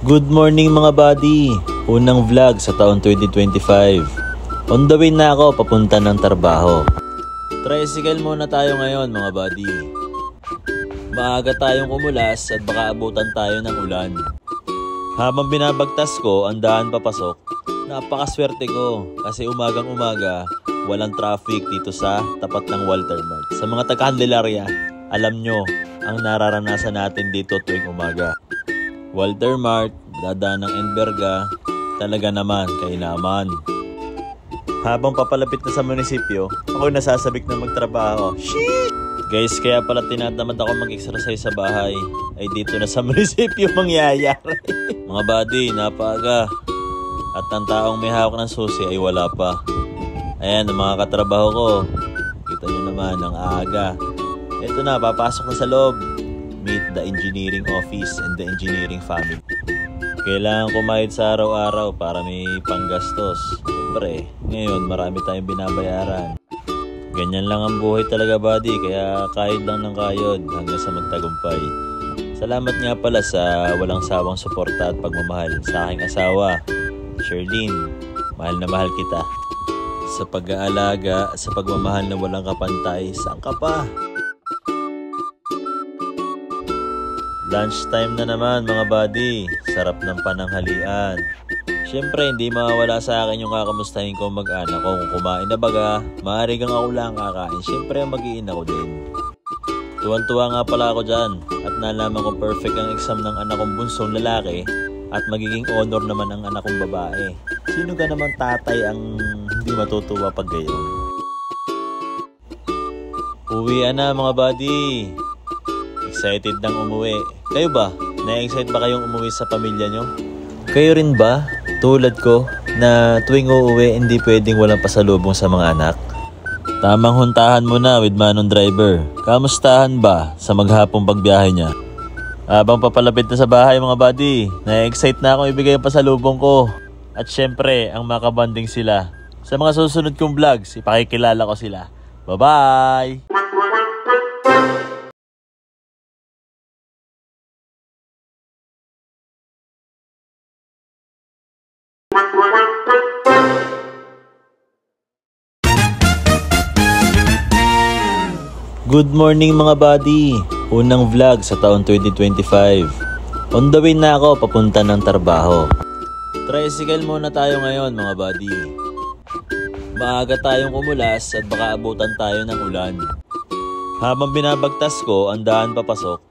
Good morning mga buddy! Unang vlog sa taon 2025. On the way na ako papunta ng trabaho. Tricycle muna tayo ngayon mga buddy. Maaga tayong kumulas at baka abutan tayo ng ulan. Habang binabagtas ko ang daan papasok, napakaswerte ko kasi umagang umaga walang traffic dito sa tapat ng Walter Mart. Sa mga taga-Candelaria, alam nyo ang nararanasan natin dito tuwing umaga. Walter Mart, dadaan ng Enverga, talaga naman kainaman. Habang papalapit na sa munisipyo, ako nasasabik na magtrabaho. Shit! Guys, kaya pala tinatamad ako mag-exercise sa bahay, ay dito na sa munisipyo mangyayari. Mga buddy, napaaga. At ang taong may hawak ng susi ay wala pa. Ayan, ang mga katrabaho ko. Kita nyo naman, ang aga. Ito na, papasok na sa loob. Meet the engineering office and the engineering family. Kailangan kumayod sa araw-araw para may panggastos. Siyempre, ngayon marami tayong binabayaran. Ganyan lang ang buhay talaga buddy, kaya kahit lang ng kayod hanggang sa magtagumpay. Salamat nga pala sa walang sawang suporta at pagmamahal sa aking asawa, Sherlyn. Mahal na mahal kita. Sa pag-aalaga, sa pagmamahal na walang kapantay, saan ka pa? Lunchtime na naman mga buddy, sarap ng pananghalian. Siyempre hindi mawawala sa akin yung kakamustahin ko mag-anak ko. Kung kumain na baga, maaari kang ako lang kakain. Siyempre mag-iin ako din. Tuwan-tuwa nga pala ako dyan at nalaman ko perfect ang exam ng anak kong bunsong lalaki at magiging honor naman ang anak kong babae. Sino ka naman tatay ang hindi matutuwa pag gayon? Uwian na mga buddy. Excited nang umuwi. Kayo ba? Na-excite ba kayong umuwi sa pamilya nyo? Kayo rin ba? Tulad ko na tuwing uuwi hindi pwedeng walang pasalubong sa mga anak? Tamang huntahan mo na with manong driver. Kamustahan ba sa maghapong pagbiyahe niya? Habang papalapit na sa bahay mga buddy, na-excite na akong ibigay ang pasalubong ko. At syempre, ang makabanding sila. Sa mga susunod kong vlogs, ipakikilala ko sila. Bye-bye! Good morning mga buddy! Unang vlog sa taon 2025. On the way na ako papunta ng trabaho. Tricycle muna tayo ngayon mga buddy. Maaga tayong kumulas at baka abutan tayo ng ulan. Habang binabagtas ko ang daan papasok,